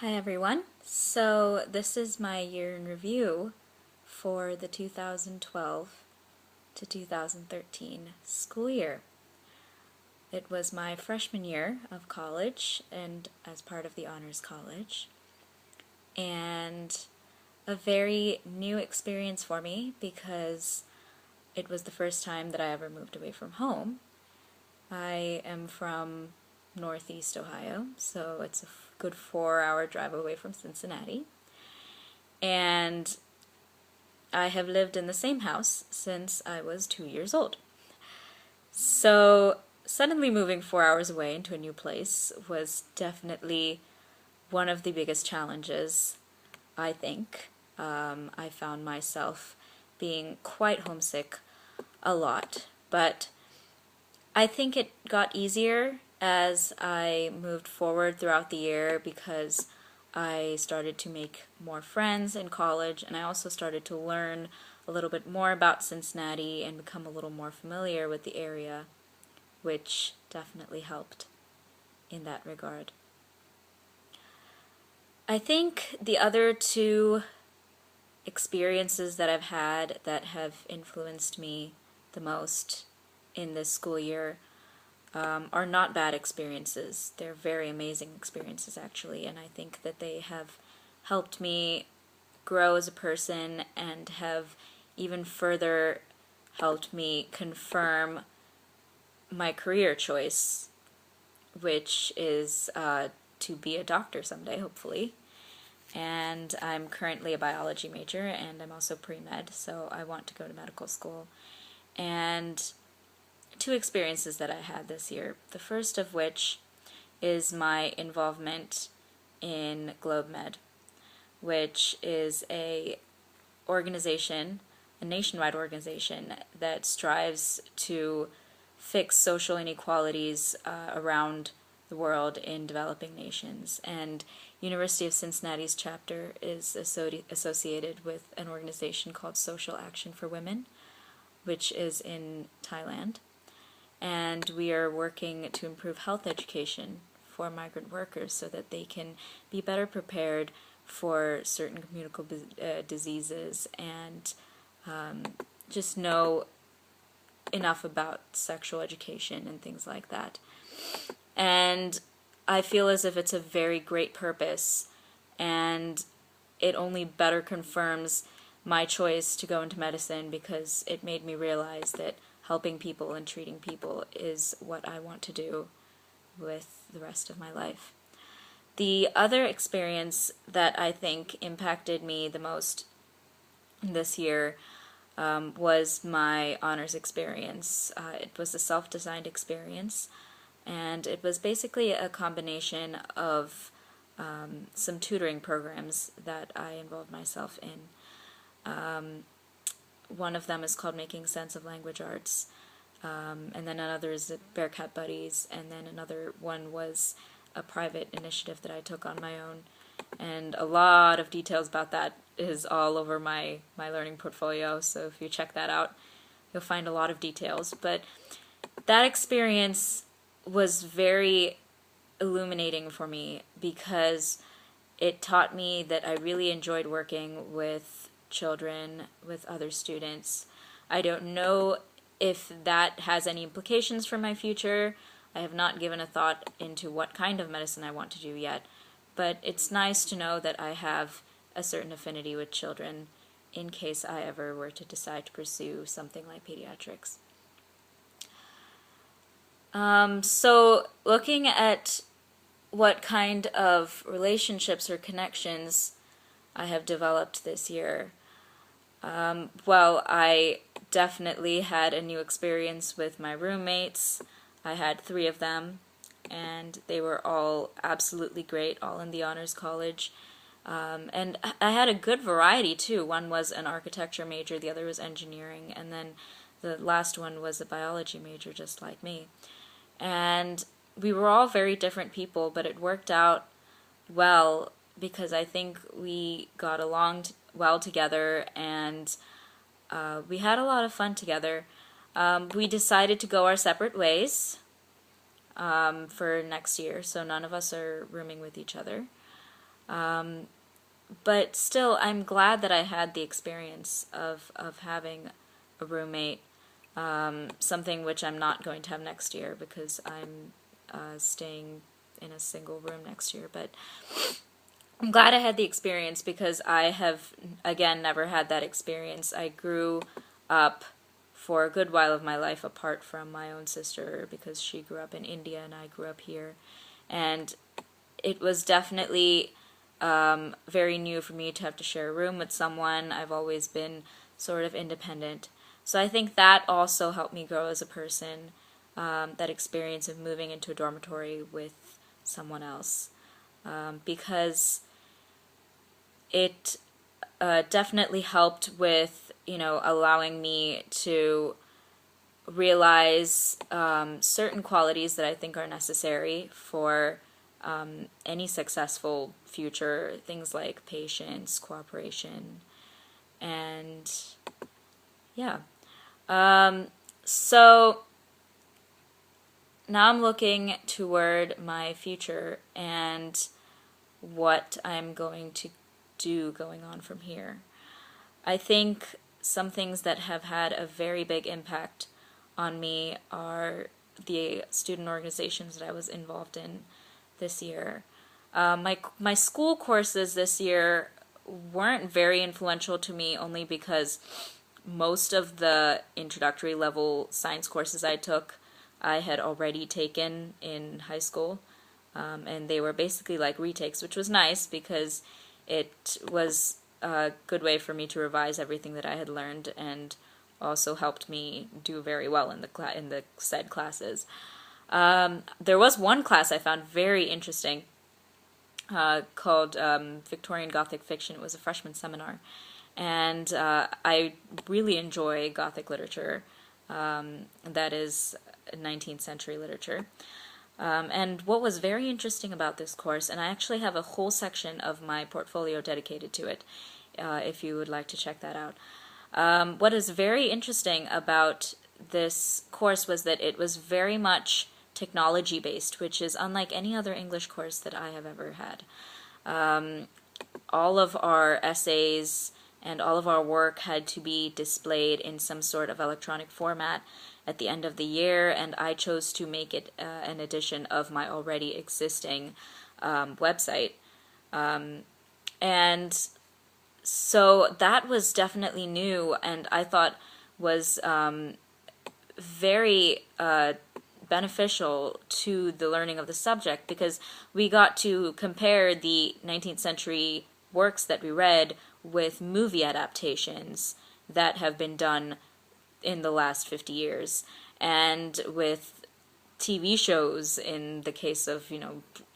Hi everyone. So this is my year in review for the 2012 to 2013 school year. It was my freshman year of college and as part of the Honors College, and a very new experience for me because it was the first time that I ever moved away from home. I am from Northeast Ohio, so it's a good 4-hour drive away from Cincinnati. And I have lived in the same house since I was 2 years old. So suddenly moving 4 hours away into a new place was definitely one of the biggest challenges, I think. I found myself being quite homesick a lot, but I think it got easier as I moved forward throughout the year because I started to make more friends in college, and I also started to learn a little bit more about Cincinnati and become a little more familiar with the area, which definitely helped in that regard. I think the other two experiences that I've had that have influenced me the most in this school year are not bad experiences. They're very amazing experiences, actually, and I think that they have helped me grow as a person and have even further helped me confirm my career choice, which is to be a doctor someday, hopefully. And I'm currently a biology major, and I'm also pre-med, so I want to go to medical school. And two experiences that I had this year. The first of which is my involvement in GlobeMed, which is a nationwide organization that strives to fix social inequalities around the world in developing nations. And University of Cincinnati's chapter is associated with an organization called Social Action for Women, which is in Thailand. And we are working to improve health education for migrant workers so that they can be better prepared for certain communicable diseases and just know enough about sexual education and things like that. And I feel as if it's a very great purpose, and it only better confirms my choice to go into medicine because it made me realize that helping people and treating people is what I want to do with the rest of my life. The other experience that I think impacted me the most this year was my honors experience. It was a self-designed experience, and it was basically a combination of some tutoring programs that I involved myself in. One of them is called Making Sense of Language Arts, and then another is Bearcat Buddies, and then another one was a private initiative that I took on my own. And a lot of details about that is all over my learning portfolio, so if you check that out, you'll find a lot of details. But that experience was very illuminating for me because it taught me that I really enjoyed working with children, with other students. I don't know if that has any implications for my future. I have not given a thought into what kind of medicine I want to do yet, but it's nice to know that I have a certain affinity with children in case I ever were to decide to pursue something like pediatrics. So looking at what kind of relationships or connections I have developed this year, well, I definitely had a new experience with my roommates. I had 3 of them, and they were all absolutely great, all in the Honors College. And I had a good variety, too. One was an architecture major, the other was engineering, and then the last one was a biology major, just like me. And we were all very different people, but it worked out well because I think we got along well together, and we had a lot of fun together. We decided to go our separate ways for next year, so none of us are rooming with each other. But still, I'm glad that I had the experience of having a roommate, something which I'm not going to have next year because I'm staying in a single room next year. But I'm glad I had the experience because I have, again, never had that experience. I grew up for a good while of my life apart from my own sister because she grew up in India and I grew up here. And it was definitely very new for me to have to share a room with someone. I've always been sort of independent. So I think that also helped me grow as a person, that experience of moving into a dormitory with someone else. Because it definitely helped with, allowing me to realize certain qualities that I think are necessary for any successful future, things like patience, cooperation, and yeah. So now I'm looking toward my future and what I'm going to do going on from here. I think some things that have had a very big impact on me are the student organizations that I was involved in this year. My school courses this year weren't very influential to me only because most of the introductory level science courses I took I had already taken in high school, and they were basically like retakes, which was nice because it was a good way for me to revise everything that I had learned and also helped me do very well in the said classes. There was one class I found very interesting called Victorian Gothic Fiction. It was a freshman seminar, and I really enjoy Gothic literature. That is 19th century literature. And what was very interesting about this course, and I actually have a whole section of my portfolio dedicated to it, if you would like to check that out. What is very interesting about this course was that it was very much technology based, which is unlike any other English course that I have ever had. All of our essays and all of our work had to be displayed in some sort of electronic format at the end of the year, and I chose to make it an edition of my already existing website. And so that was definitely new, and I thought was very beneficial to the learning of the subject because we got to compare the 19th century works that we read with movie adaptations that have been done in the last 50 years, and with TV shows in the case of,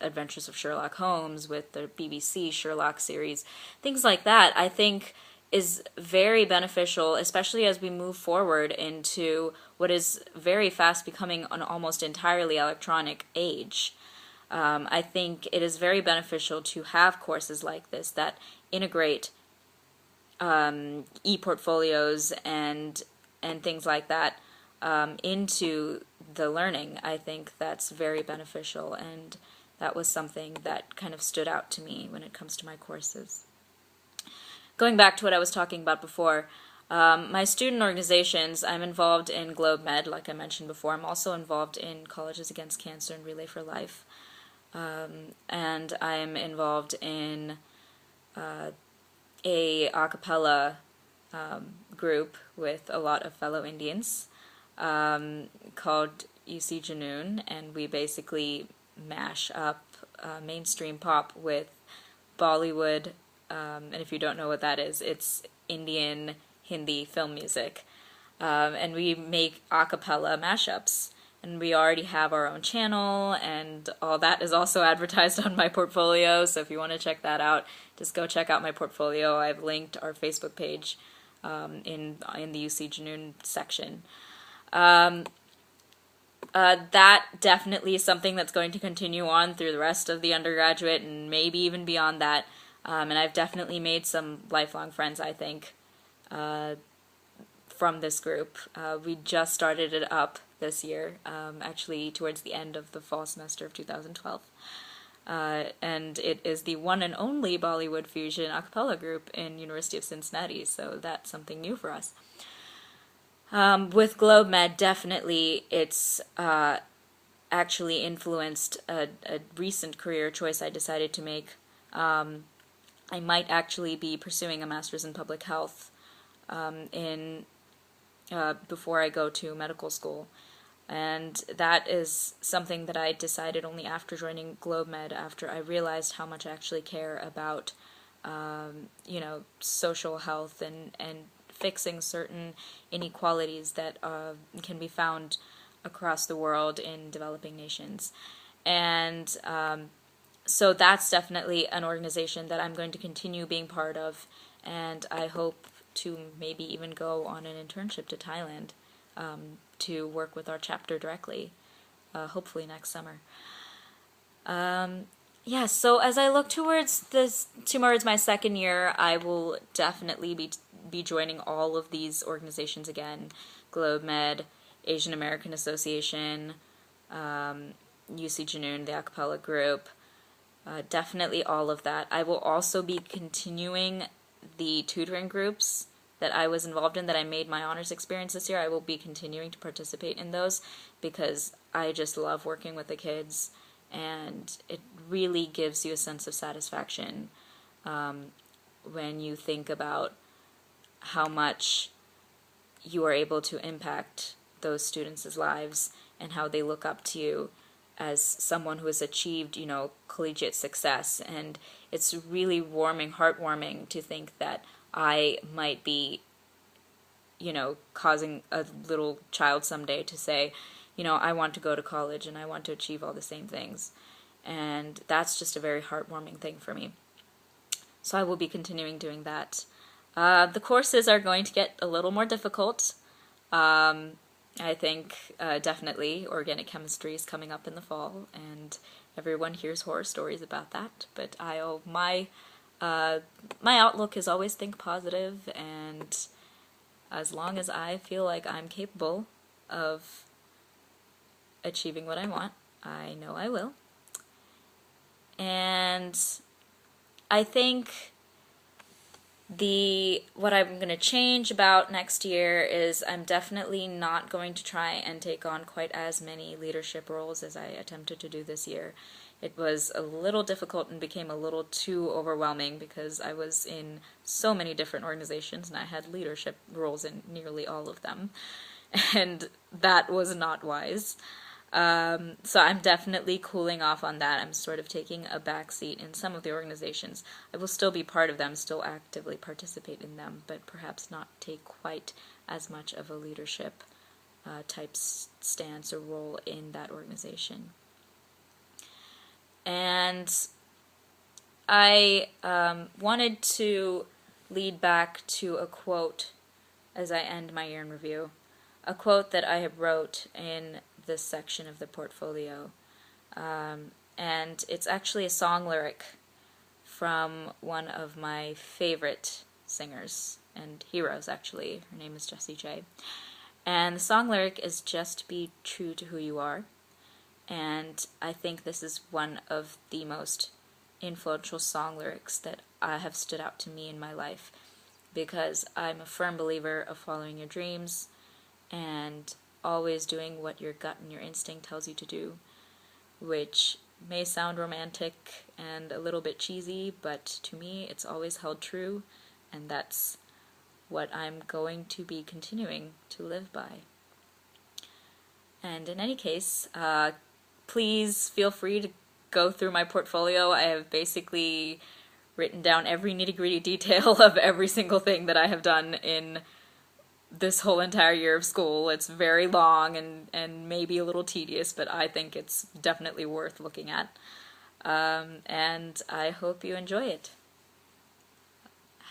Adventures of Sherlock Holmes, with the BBC Sherlock series, things like that, I think is very beneficial, especially as we move forward into what is very fast becoming an almost entirely electronic age. I think it is very beneficial to have courses like this that integrate e-portfolios and things like that into the learning. I think that's very beneficial, and that was something that kind of stood out to me when it comes to my courses. Going back to what I was talking about before, my student organizations, I'm involved in GlobeMed, like I mentioned before. I'm also involved in Colleges Against Cancer and Relay for Life. And I'm involved in a a cappella group with a lot of fellow Indians called UC Junoon, and we basically mash up mainstream pop with Bollywood, and if you don't know what that is, it's Indian Hindi film music, and we make a cappella mashups. And we already have our own channel, and all that is also advertised on my portfolio, so if you want to check that out, just go check out my portfolio. I've linked our Facebook page in the UC Junoon section. That definitely is something that's going to continue on through the rest of the undergraduate, and maybe even beyond that, and I've definitely made some lifelong friends, I think, from this group. We just started it up this year, actually towards the end of the fall semester of 2012. and it is the one and only Bollywood fusion a cappella group in University of Cincinnati, so that's something new for us. With GlobeMed, definitely it's actually influenced a recent career choice I decided to make. I might actually be pursuing a master's in public health before I go to medical school. And that is something that I decided only after joining GlobeMed, after I realized how much I actually care about, social health and fixing certain inequalities that can be found across the world in developing nations. And so that's definitely an organization that I'm going to continue being part of, and I hope to maybe even go on an internship to Thailand to work with our chapter directly, hopefully next summer. So as I look towards my second year, I will definitely be joining all of these organizations again: GlobeMed, Asian American Association, UC Janoon, the a cappella group, definitely all of that. I will also be continuing the tutoring groups that I was involved in, that I made my honors experience this year. I will be continuing to participate in those because I just love working with the kids, and it really gives you a sense of satisfaction when you think about how much you are able to impact those students' lives and how they look up to you as someone who has achieved, collegiate success. And it's really heartwarming to think that I might be, causing a little child someday to say, I want to go to college and I want to achieve all the same things. And that's just a very heartwarming thing for me. So I will be continuing doing that. The courses are going to get a little more difficult. I think definitely organic chemistry is coming up in the fall, and everyone hears horror stories about that. But my outlook is always think positive, and as long as I feel like I'm capable of achieving what I want, I know I will. And I think what I'm going to change about next year is I'm definitely not going to try and take on quite as many leadership roles as I attempted to do this year. It was a little difficult and became a little too overwhelming because I was in so many different organizations and I had leadership roles in nearly all of them, and that was not wise. So I'm definitely cooling off on that. I'm sort of taking a back seat in some of the organizations. I will still be part of them, still actively participate in them, but perhaps not take quite as much of a leadership type stance or role in that organization. And I wanted to lead back to a quote as I end my year in review, a quote that I have wrote in this section of the portfolio, and it's actually a song lyric from one of my favorite singers and heroes, actually. Her name is Jessie J. And the song lyric is "Just be true to who you are," and I think this is one of the most influential song lyrics that have stood out to me in my life, because I'm a firm believer of following your dreams and always doing what your gut and your instinct tells you to do, which may sound romantic and a little bit cheesy, but to me it's always held true, and that's what I'm going to be continuing to live by. And in any case, please feel free to go through my portfolio. I have basically written down every nitty-gritty detail of every single thing that I have done in this whole entire year of school. It's very long and maybe a little tedious, but I think it's definitely worth looking at. And I hope you enjoy it.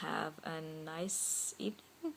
Have a nice evening.